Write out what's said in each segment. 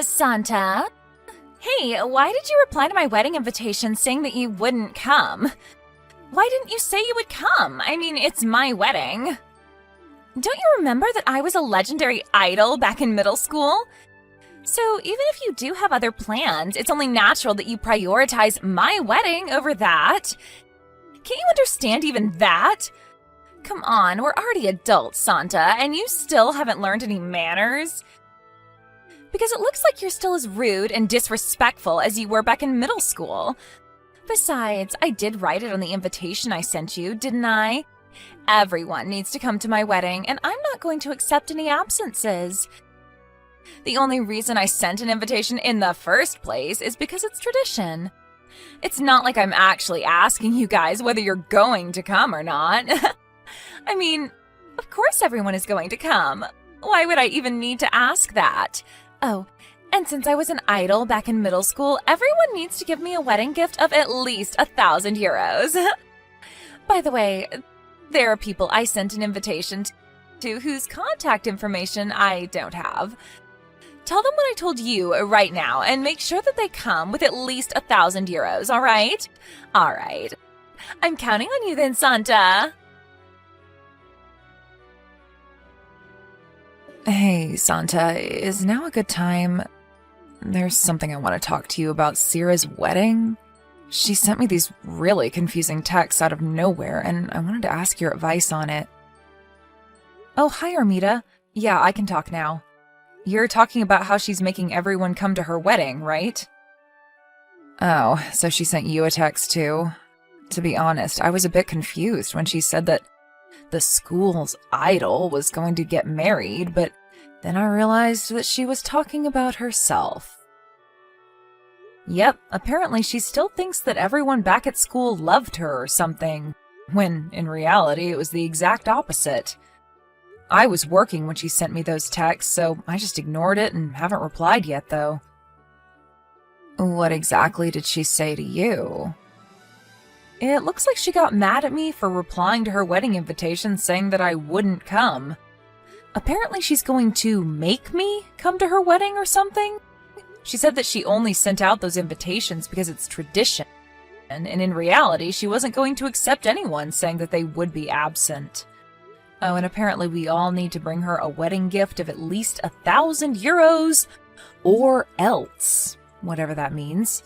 Santa? Hey, why did you reply to my wedding invitation saying that you wouldn't come? Why didn't you say you would come? I mean, it's my wedding. Don't you remember that I was a legendary idol back in middle school? So even if you do have other plans, it's only natural that you prioritize my wedding over that. Can't you understand even that? Come on, we're already adults, Santa, and you still haven't learned any manners? Because it looks like you're still as rude and disrespectful as you were back in middle school. Besides, I did write it on the invitation I sent you, didn't I? Everyone needs to come to my wedding, and I'm not going to accept any absences. The only reason I sent an invitation in the first place is because it's tradition. It's not like I'm actually asking you guys whether you're going to come or not. I mean, of course everyone is going to come. Why would I even need to ask that? Oh, and since I was an idol back in middle school, everyone needs to give me a wedding gift of at least 1,000 euros. By the way, there are people I sent an invitation to whose contact information I don't have. Tell them what I told you right now and make sure that they come with at least 1,000 euros, all right? All right. I'm counting on you then, Santa. Hey, Santa, is now a good time? There's something I want to talk to you about Sierra's wedding. She sent me these really confusing texts out of nowhere, and I wanted to ask your advice on it. Oh, hi, Armida. Yeah, I can talk now. You're talking about how she's making everyone come to her wedding, right? Oh, so she sent you a text too? To be honest, I was a bit confused when she said that the school's idol was going to get married, but then I realized that she was talking about herself. Yep, apparently she still thinks that everyone back at school loved her or something, when in reality it was the exact opposite. I was working when she sent me those texts, so I just ignored it and haven't replied yet, though. What exactly did she say to you? It looks like she got mad at me for replying to her wedding invitation saying that I wouldn't come. Apparently she's going to make me come to her wedding or something. She said that she only sent out those invitations because it's tradition, and in reality she wasn't going to accept anyone saying that they would be absent. Oh, and apparently we all need to bring her a wedding gift of at least 1,000 euros, or else, whatever that means.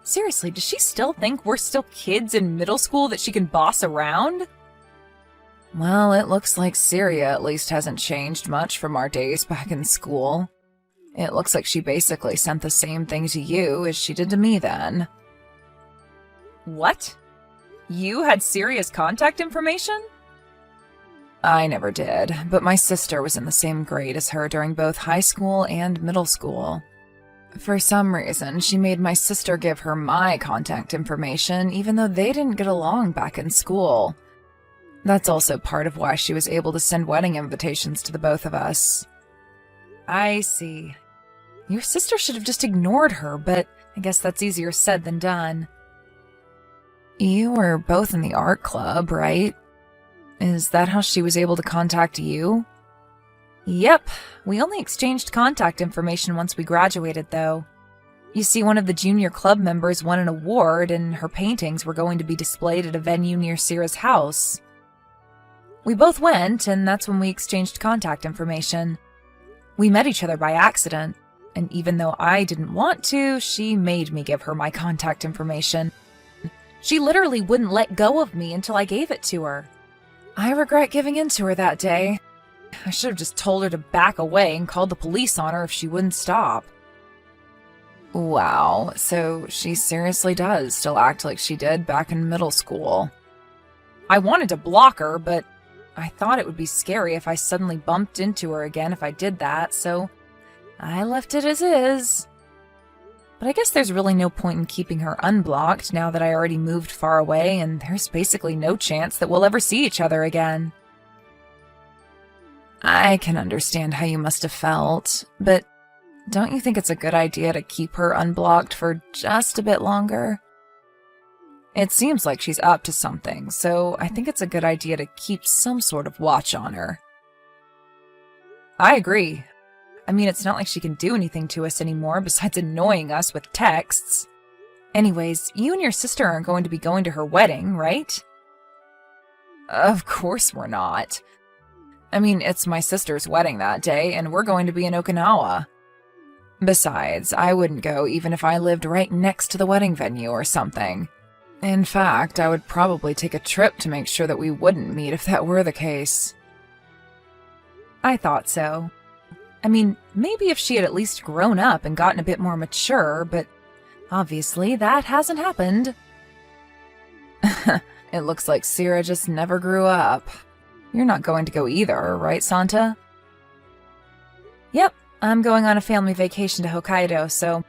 Seriously, does she still think we're still kids in middle school that she can boss around? Well, it looks like Syria at least hasn't changed much from our days back in school. It looks like she basically sent the same thing to you as she did to me then. What? You had Syria's contact information? I never did, but my sister was in the same grade as her during both high school and middle school. For some reason, she made my sister give her my contact information, even though they didn't get along back in school. That's also part of why she was able to send wedding invitations to the both of us. I see. Your sister should have just ignored her, but I guess that's easier said than done. You were both in the art club, right? Is that how she was able to contact you? Yep, we only exchanged contact information once we graduated, though. You see, one of the junior club members won an award, and her paintings were going to be displayed at a venue near Sierra's house. We both went, and that's when we exchanged contact information. We met each other by accident, and even though I didn't want to, she made me give her my contact information. She literally wouldn't let go of me until I gave it to her. I regret giving in to her that day. I should have just told her to back away and called the police on her if she wouldn't stop. Wow, so she seriously does still act like she did back in middle school. I wanted to block her, but I thought it would be scary if I suddenly bumped into her again if I did that, so I left it as is. But I guess there's really no point in keeping her unblocked now that I already moved far away and there's basically no chance that we'll ever see each other again. I can understand how you must have felt, but don't you think it's a good idea to keep her unblocked for just a bit longer? It seems like she's up to something, so I think it's a good idea to keep some sort of watch on her. I agree. I mean, it's not like she can do anything to us anymore besides annoying us with texts. Anyways, you and your sister aren't going to be going to her wedding, right? Of course we're not. I mean, it's my sister's wedding that day, and we're going to be in Okinawa. Besides, I wouldn't go even if I lived right next to the wedding venue or something. In fact, I would probably take a trip to make sure that we wouldn't meet if that were the case. I thought so. I mean, maybe if she had at least grown up and gotten a bit more mature, but obviously that hasn't happened. It looks like Sierra just never grew up. You're not going to go either, right, Santa? Yep, I'm going on a family vacation to Hokkaido, so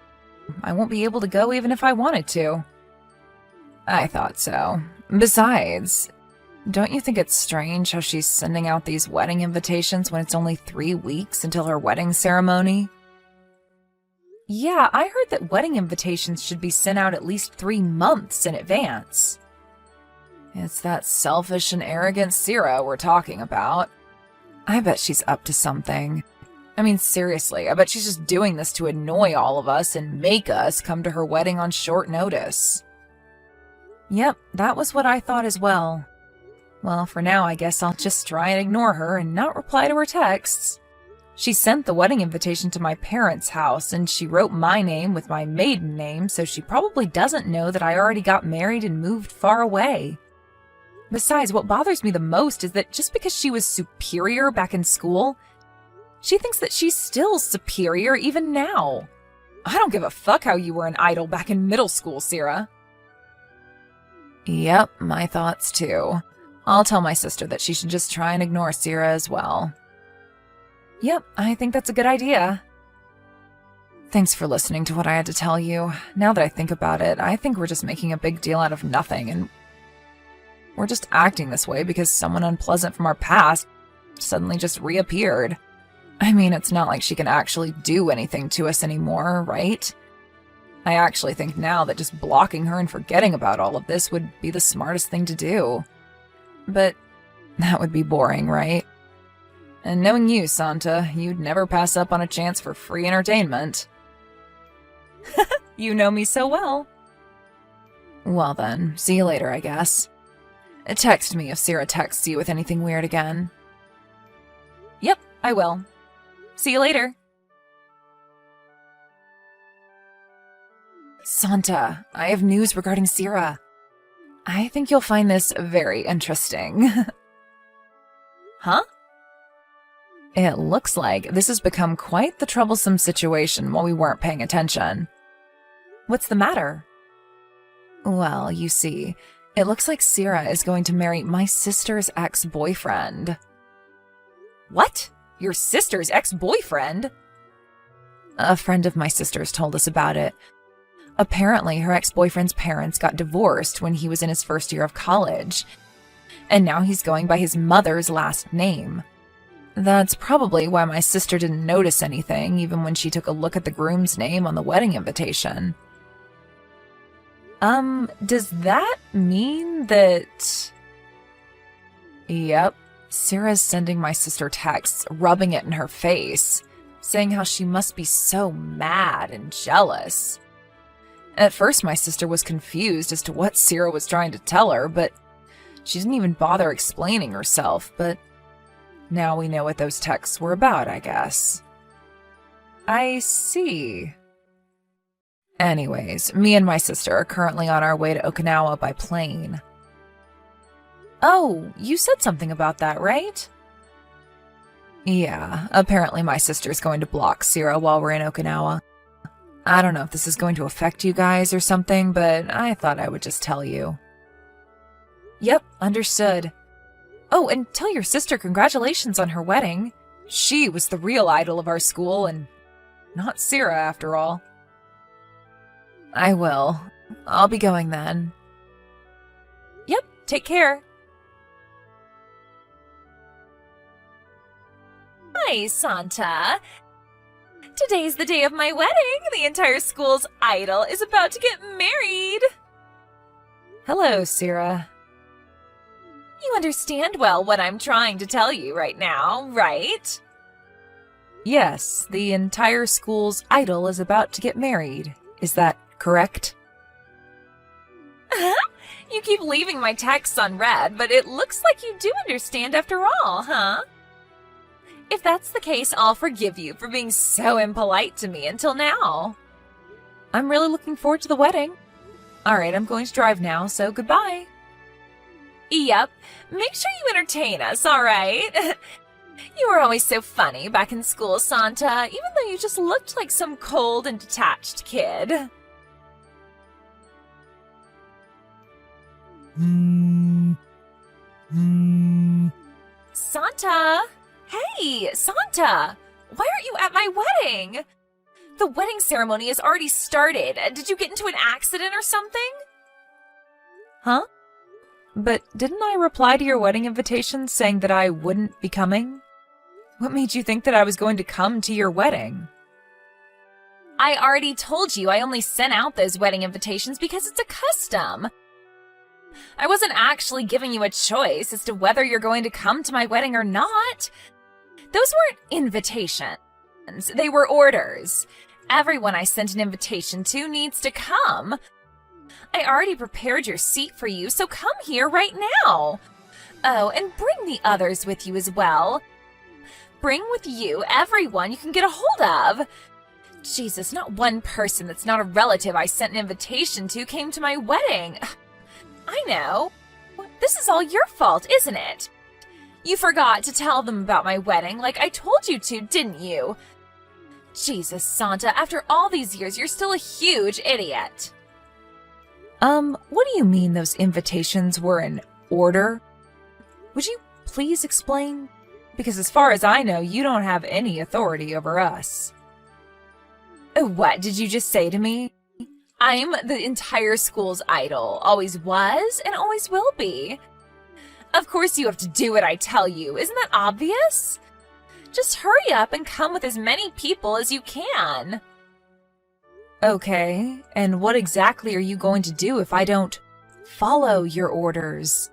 I won't be able to go even if I wanted to. I thought so. Besides, don't you think it's strange how she's sending out these wedding invitations when it's only 3 weeks until her wedding ceremony? Yeah, I heard that wedding invitations should be sent out at least 3 months in advance. It's that selfish and arrogant Sierra we're talking about. I bet she's up to something. I mean, seriously, I bet she's just doing this to annoy all of us and make us come to her wedding on short notice. Yep, that was what I thought as well. Well, for now, I guess I'll just try and ignore her and not reply to her texts. She sent the wedding invitation to my parents' house, and she wrote my name with my maiden name, so she probably doesn't know that I already got married and moved far away. Besides, what bothers me the most is that just because she was superior back in school, she thinks that she's still superior even now. I don't give a fuck how you were an idol back in middle school, Sierra. Yep, my thoughts too. I'll tell my sister that she should just try and ignore Sierra as well. Yep, I think that's a good idea. Thanks for listening to what I had to tell you. Now that I think about it, I think we're just making a big deal out of nothing, and we're just acting this way because someone unpleasant from our past suddenly just reappeared. I mean, it's not like she can actually do anything to us anymore, right? I actually think now that just blocking her and forgetting about all of this would be the smartest thing to do. But that would be boring, right? And knowing you, Santa, you'd never pass up on a chance for free entertainment. You know me so well. Well then, see you later, I guess. Text me if Sierra texts you with anything weird again. Yep, I will. See you later. Santa, I have news regarding Sierra. I think you'll find this very interesting. Huh? It looks like this has become quite the troublesome situation while we weren't paying attention. What's the matter? Well, you see, it looks like Sierra is going to marry my sister's ex-boyfriend. What? Your sister's ex-boyfriend? A friend of my sister's told us about it. Apparently, her ex-boyfriend's parents got divorced when he was in his first year of college, and now he's going by his mother's last name. That's probably why my sister didn't notice anything, even when she took a look at the groom's name on the wedding invitation. Does that mean that... Yep, Sierra's sending my sister texts, rubbing it in her face, saying how she must be so mad and jealous. At first, my sister was confused as to what Sierra was trying to tell her, but she didn't even bother explaining herself, but now we know what those texts were about, I guess. I see. Anyways, me and my sister are currently on our way to Okinawa by plane. Oh, you said something about that, right? Yeah, apparently my sister's going to block Sierra while we're in Okinawa. I don't know if this is going to affect you guys or something, but I thought I would just tell you. Yep, understood. Oh, and tell your sister congratulations on her wedding. She was the real idol of our school, and not Sierra after all. I will. I'll be going then. Yep, take care. Hi, Santa. Today's the day of my wedding. The entire school's idol is about to get married. Hello, Sierra. You understand well what I'm trying to tell you right now, right? Yes, the entire school's idol is about to get married. Is that correct? You keep leaving my texts unread, but it looks like you do understand after all, huh? If that's the case, I'll forgive you for being so impolite to me until now. I'm really looking forward to the wedding. All right, I'm going to drive now, so goodbye. Yep, make sure you entertain us, all right? You were always so funny back in school, Santa, even though you just looked like some cold and detached kid. Santa! Hey, Santa! Why aren't you at my wedding? The wedding ceremony has already started. Did you get into an accident or something? Huh? But didn't I reply to your wedding invitation saying that I wouldn't be coming? What made you think that I was going to come to your wedding? I already told you I only sent out those wedding invitations because it's a custom. I wasn't actually giving you a choice as to whether you're going to come to my wedding or not. Those weren't invitations. They were orders. Everyone I sent an invitation to needs to come. I already prepared your seat for you, so come here right now. Oh, and bring the others with you as well. Bring with you everyone you can get a hold of. Jesus, not one person that's not a relative I sent an invitation to came to my wedding. I know. This is all your fault, isn't it? You forgot to tell them about my wedding like I told you to, didn't you? Jesus, Santa, after all these years, you're still a huge idiot. What do you mean those invitations were in order? Would you please explain? Because as far as I know, you don't have any authority over us. What did you just say to me? I'm the entire school's idol, always was and always will be. Of course you have to do what I tell you, isn't that obvious? Just hurry up and come with as many people as you can. Okay, and what exactly are you going to do if I don't follow your orders?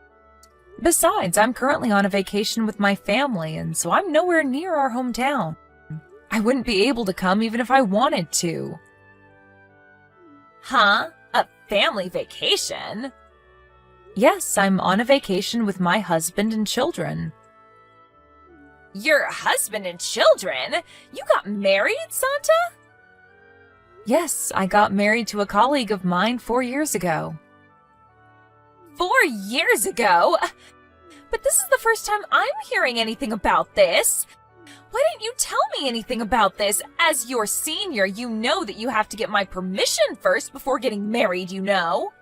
Besides, I'm currently on a vacation with my family, and so I'm nowhere near our hometown. I wouldn't be able to come even if I wanted to. Huh? A family vacation? Yes, I'm on a vacation with my husband and children. Your husband and children? You got married, Santa? Yes, I got married to a colleague of mine 4 years ago. 4 years ago? But this is the first time I'm hearing anything about this. Why didn't you tell me anything about this? As your senior, you know that you have to get my permission first before getting married, you know.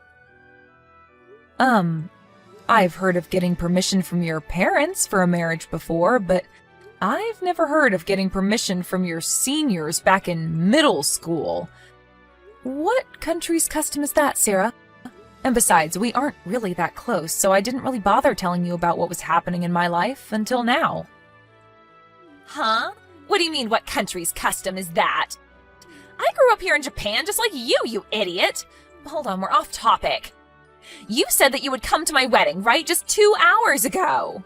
I've heard of getting permission from your parents for a marriage before, but I've never heard of getting permission from your seniors back in middle school. What country's custom is that, Sarah? And besides, we aren't really that close, so I didn't really bother telling you about what was happening in my life until now. Huh? What do you mean, what country's custom is that? I grew up here in Japan just like you idiot. Hold on, we're off topic. You said that you would come to my wedding, right? Just 2 hours ago.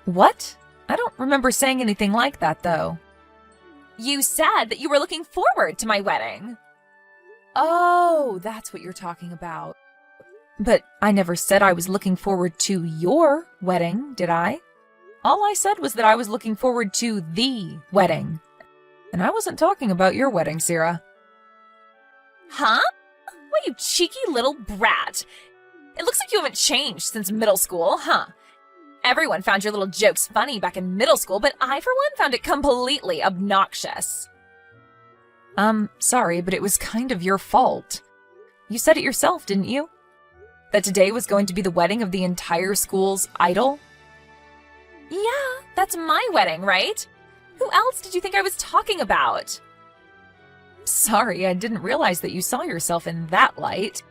What? I don't remember saying anything like that, though. You said that you were looking forward to my wedding. Oh, that's what you're talking about. But I never said I was looking forward to your wedding, did I? All I said was that I was looking forward to the wedding. And I wasn't talking about your wedding, Sarah. Huh? What, you cheeky little brat. It looks like you haven't changed since middle school, huh? Everyone found your little jokes funny back in middle school, but I, for one, found it completely obnoxious. Sorry, but it was kind of your fault. You said it yourself, didn't you? That today was going to be the wedding of the entire school's idol? Yeah, that's my wedding, right? Who else did you think I was talking about? Sorry, I didn't realize that you saw yourself in that light.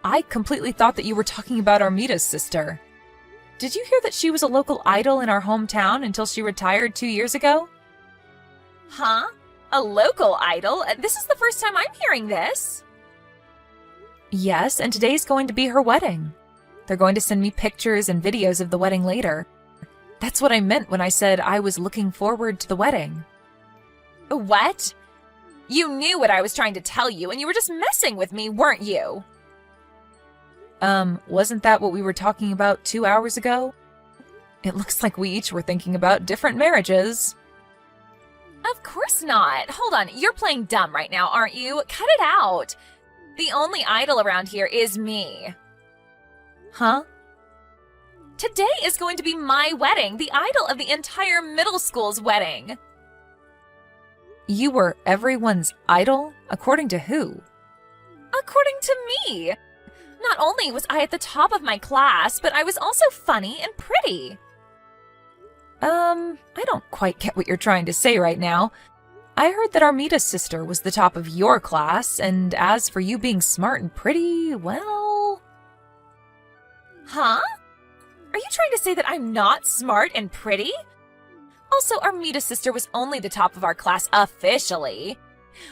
I completely thought that you were talking about Armita's sister. Did you hear that she was a local idol in our hometown until she retired 2 years ago? Huh? A local idol? This is the first time I'm hearing this. Yes, and today's going to be her wedding. They're going to send me pictures and videos of the wedding later. That's what I meant when I said I was looking forward to the wedding. What? You knew what I was trying to tell you, and you were just messing with me, weren't you? Wasn't that what we were talking about 2 hours ago? It looks like we each were thinking about different marriages. Of course not. Hold on, you're playing dumb right now, aren't you? Cut it out. The only idol around here is me. Huh? Today is going to be my wedding, the idol of the entire middle school's wedding. You were everyone's idol? According to who? According to me. Not only was I at the top of my class, but I was also funny and pretty. I don't quite get what you're trying to say right now. I heard that Armita's sister was the top of your class, and as for you being smart and pretty, well... Huh? Are you trying to say that I'm not smart and pretty? Also, Armita's sister was only the top of our class officially.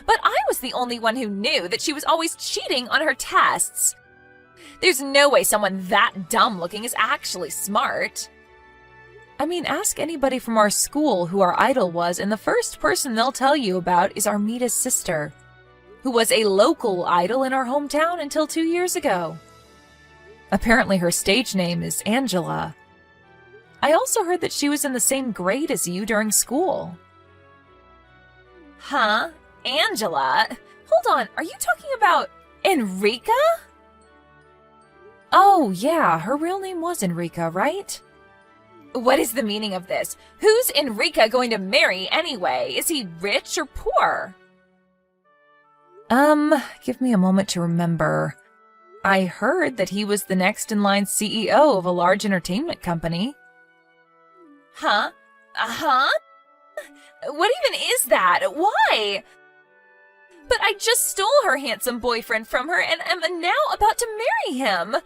But I was the only one who knew that she was always cheating on her tests. There's no way someone that dumb-looking is actually smart. I mean, ask anybody from our school who our idol was, and the first person they'll tell you about is Armita's sister, who was a local idol in our hometown until 2 years ago. Apparently her stage name is Angela. I also heard that she was in the same grade as you during school. Huh? Angela? Hold on, are you talking about Enrica? Oh, yeah, her real name was Enrica, right? What is the meaning of this? Who's Enrica going to marry anyway? Is he rich or poor? Give me a moment to remember. I heard that he was the next in line CEO of a large entertainment company. Huh? What even is that? Why? But I just stole her handsome boyfriend from her and am now about to marry him.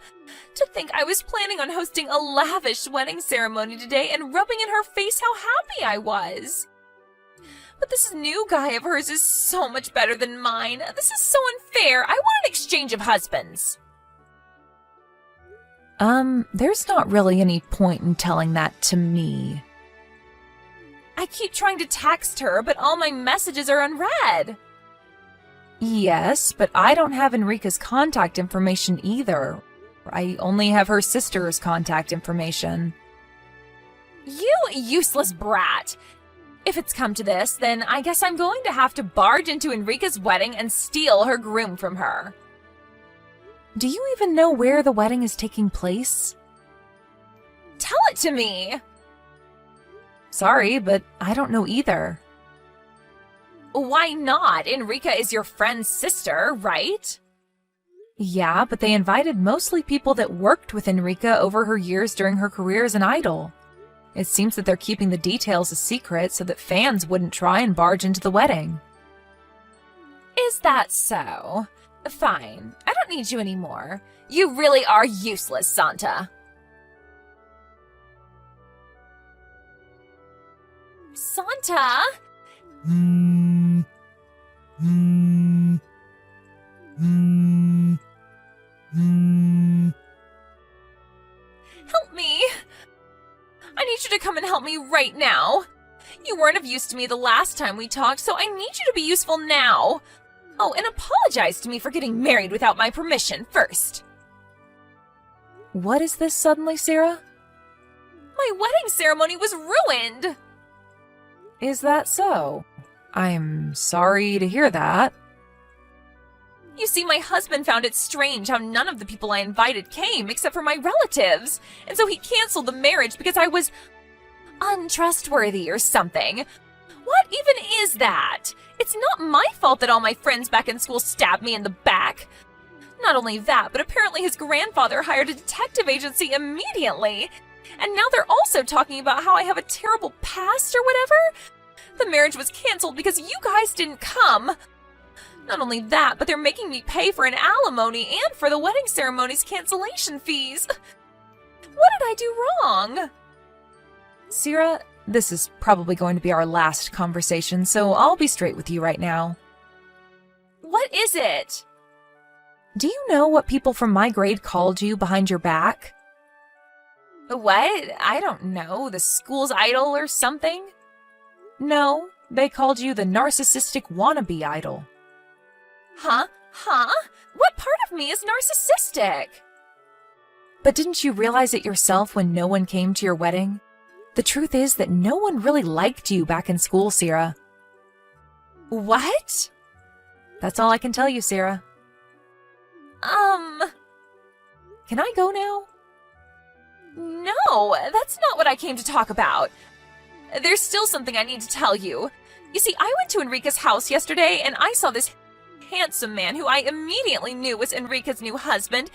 To think I was planning on hosting a lavish wedding ceremony today and rubbing in her face how happy I was. But this new guy of hers is so much better than mine. This is so unfair. I want an exchange of husbands. There's not really any point in telling that to me. I keep trying to text her, but all my messages are unread. Yes, but I don't have Enrica's contact information either. I only have her sister's contact information. You useless brat! If it's come to this, then I guess I'm going to have to barge into Enrica's wedding and steal her groom from her. Do you even know where the wedding is taking place? Tell it to me! Sorry, but I don't know either. Why not? Enrica is your friend's sister, right? Yeah, but they invited mostly people that worked with Enrica over her years during her career as an idol. It seems that they're keeping the details a secret so that fans wouldn't try and barge into the wedding. Is that so? Fine. I don't need you anymore. You really are useless, Santa. Santa? Help me! I need you to come and help me right now. You weren't of use to me the last time we talked, so I need you to be useful now. Oh, and apologize to me for getting married without my permission first. What is this suddenly, Sarah? My wedding ceremony was ruined. Is that so? I'm sorry to hear that. You see, my husband found it strange how none of the people I invited came except for my relatives, and so he canceled the marriage because I was untrustworthy or something. What even is that? It's not my fault that all my friends back in school stabbed me in the back. Not only that, but apparently his grandfather hired a detective agency immediately. And now they're also talking about how I have a terrible past or whatever. The marriage was canceled because you guys didn't come. Not only that, but they're making me pay for an alimony and for the wedding ceremony's cancellation fees. What did I do wrong? Sarah, this is probably going to be our last conversation, so I'll be straight with you right now. What is it? Do you know what people from my grade called you behind your back? What? I don't know. The school's idol or something? No, they called you the narcissistic wannabe idol. Huh? What part of me is narcissistic? But didn't you realize it yourself when no one came to your wedding? The truth is that no one really liked you back in school, Sierra. What? That's all I can tell you, Sierra. Can I go now? No, that's not what I came to talk about. There's still something I need to tell you. You see, I went to Enrica's house yesterday and I saw this handsome man who I immediately knew was Enrica's new husband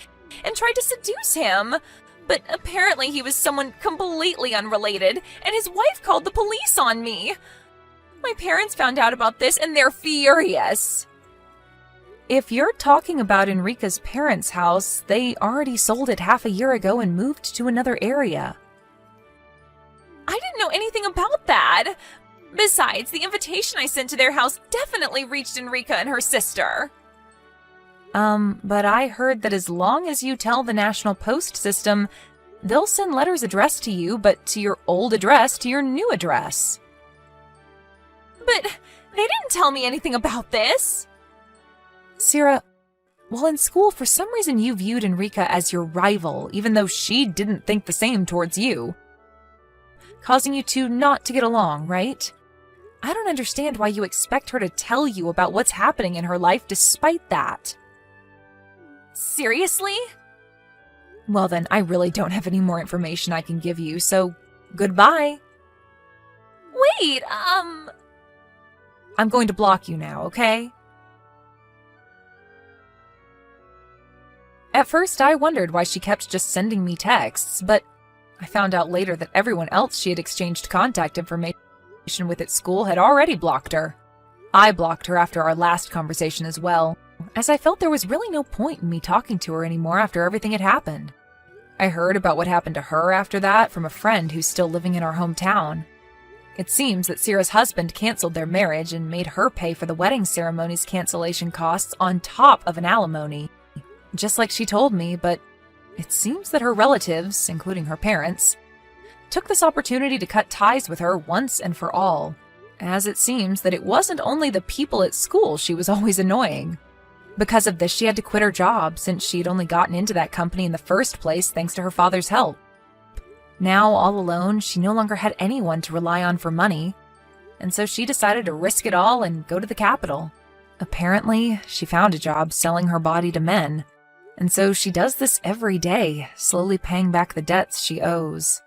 and tried to seduce him. But apparently he was someone completely unrelated, and his wife called the police on me. My parents found out about this and they're furious. If you're talking about Enrica's parents' house, they already sold it half a year ago and moved to another area. I didn't know anything about that. Besides, the invitation I sent to their house definitely reached Enrica and her sister. But I heard that as long as you tell the National Post system, they'll send letters addressed to you, but to your old address to your new address. But they didn't tell me anything about this. Sierra, while in school, for some reason you viewed Enrica as your rival, even though she didn't think the same towards you. Causing you two not to get along, right? I don't understand why you expect her to tell you about what's happening in her life despite that. Seriously? Well then, I really don't have any more information I can give you, so goodbye. Wait, I'm going to block you now, okay? At first, I wondered why she kept just sending me texts, but I found out later that everyone else she had exchanged contact information with at school had already blocked her. I blocked her after our last conversation as well, as I felt there was really no point in me talking to her anymore after everything had happened. I heard about what happened to her after that from a friend who's still living in our hometown. It seems that Sierra's husband canceled their marriage and made her pay for the wedding ceremony's cancellation costs on top of an alimony. Just like she told me, but it seems that her relatives, including her parents, took this opportunity to cut ties with her once and for all, as it seems that it wasn't only the people at school she was always annoying. Because of this, she had to quit her job since she'd only gotten into that company in the first place thanks to her father's help. Now, all alone, she no longer had anyone to rely on for money, and so she decided to risk it all and go to the capital. Apparently, she found a job selling her body to men, and so she does this every day, slowly paying back the debts she owes.